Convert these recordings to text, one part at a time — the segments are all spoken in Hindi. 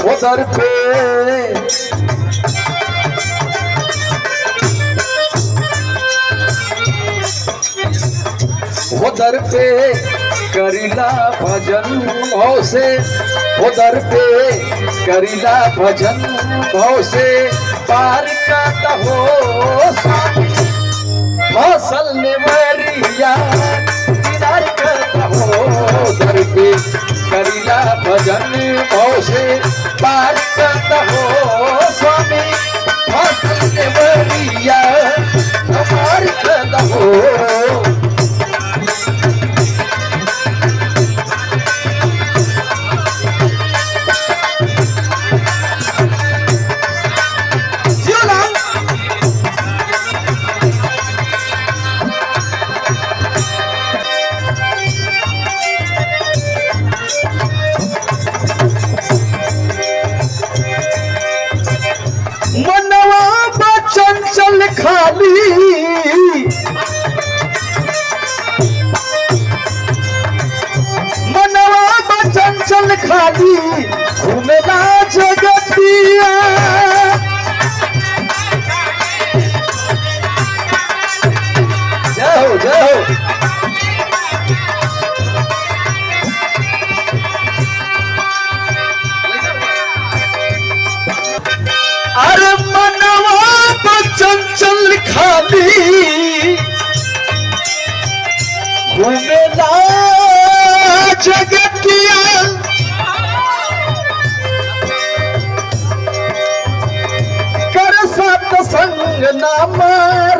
उधर पे उधर पे करीला भजन भाव से, उधर पे करीला भजन भाव से पार करता हो स्वामी फसल नेवरिया किनार करता हो। उधर पे करीला भजन भाव से पार करता हो स्वामी फसल नेवरिया पार करता हो। चंचल खाली मनवा चंचल खाली घूमेला जगतिया। जाओ जाओ अरे मनवा चंचल खाली घूमेला जगतिया। कर सत्संग नाम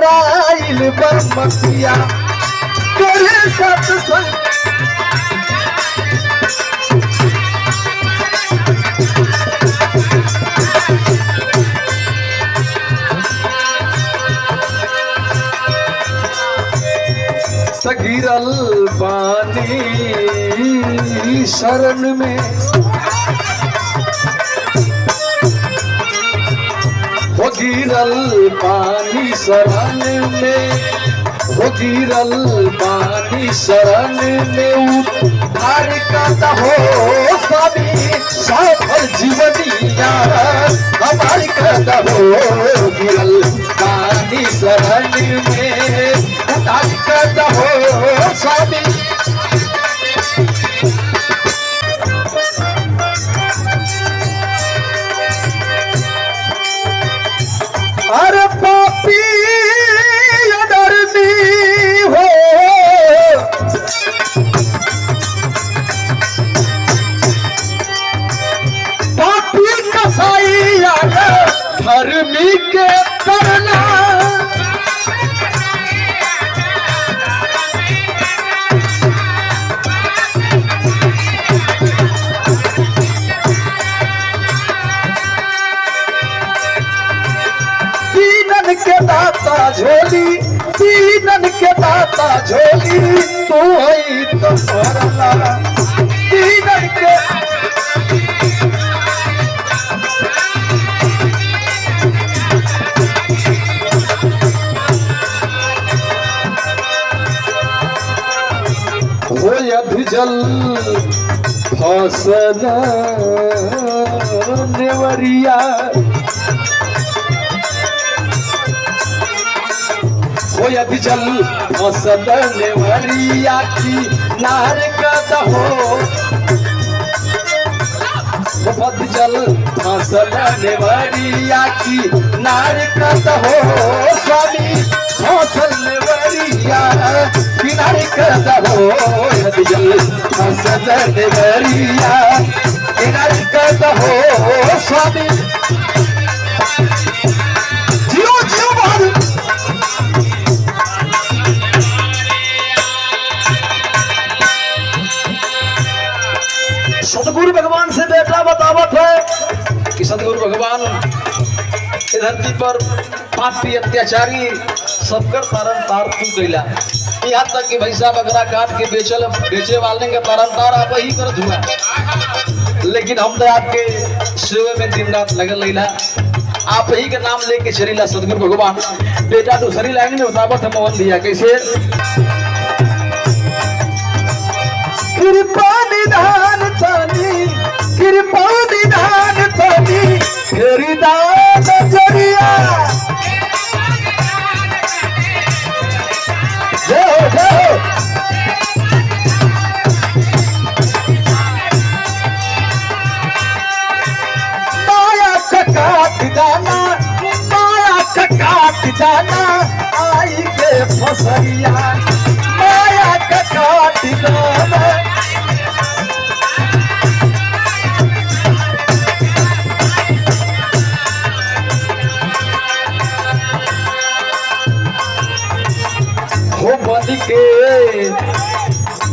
राइल बरमतिया। कर सत्संग गिरल बानी शरण में हो गिरल पानी शरण में हो गिरल पानी शरण में उद्धार करता हो स्वामी सफल जीवनिया हमारी करता हो। गिरल पानी शरण में उद्धार करता हो स्वामी। अरे पापी अडरनी हो पापी कसाई धर्मी के करना। के दाता झोली दीनन के दाता झोली तू ही तो भरला दीनन के। हो अधजल फसल नेवरिया हो अधजल फसल नेवरिया की नार करता हो। अधजल फसल नेवरिया की नार करता हो स्वामी फसल नेवरिया किनार करता हो। अधजल फसल नेवरिया किनार करता हो स्वामी। जियो जियो बहादुर सतगुरु भगवान से बेटा बतावत है कि सतगुरु भगवान धरती पर पापी अत्याचारी सबकर तारन तार तू गईला। यहाँ तक कि भैंसा बकरा काट के बेचे वाले का तारन तार आप ही कर धुआ। लेकिन हम तो आपके सेवे में दिन रात लगल रहीला, आप ही के नाम लेके चलीला सतगुरु भगवान। बेटा दूसरी लाइन में बतावत है मोहन दिया कैसे कृपा निधान तानी कृपा निधान काट दाना माया का काट दाना आई के फसरिया माया का काट दाना हो बन के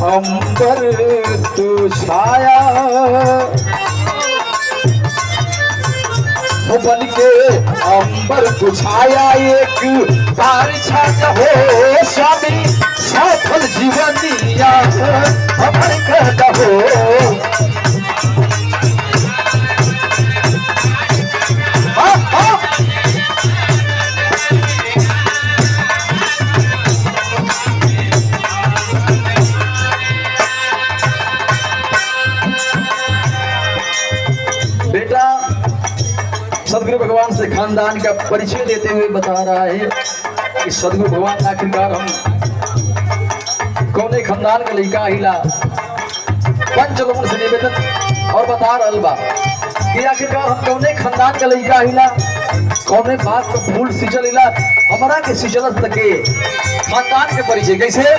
अंबर तू छाया हो बन के अंबर तू छाया एक बार छाया हो स्वामी सफल जीवनिया हमर कहता हो बेटा सदगुरु भगवान से खानदान का परिचय देते हुए बता रहा है कि सदगुरु भगवान आखिरकार हम कौने खानदान का लड़का हिला पंच लोगों से निवेदन और बता रहा बा कि आखिरकार हम कौने खानदान का लड़का हिला कौने बात का फूल सिंचल हिला हमारा के सिंचल सके खानदान के परिचय कैसे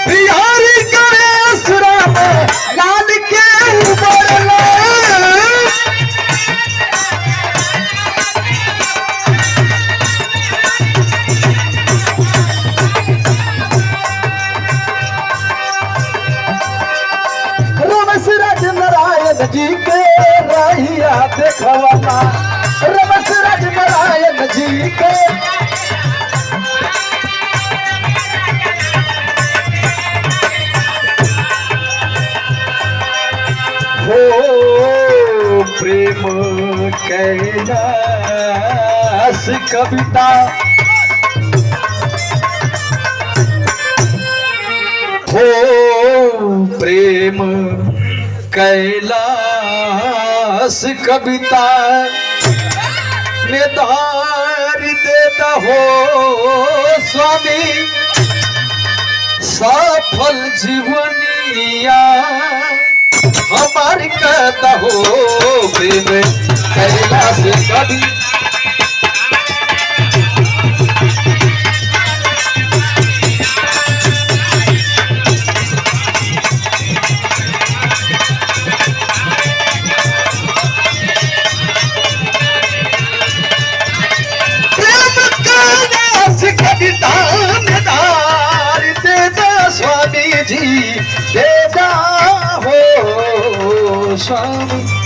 बिहारी करे सुरा में लाल के ऊपर रमस राज नारायण जी के रहिया देखवाना रमस राज नारायण जी के हो प्रेम कैलाश कविता हो प्रेम कैलाश कविता निधार देता हो स्वामी सफल जीवनिया हमारी कहता हो प्रेम कैलाश कवि प्रेम कैलाश कविता निधार देता स्वामी जी देता हो स्वामी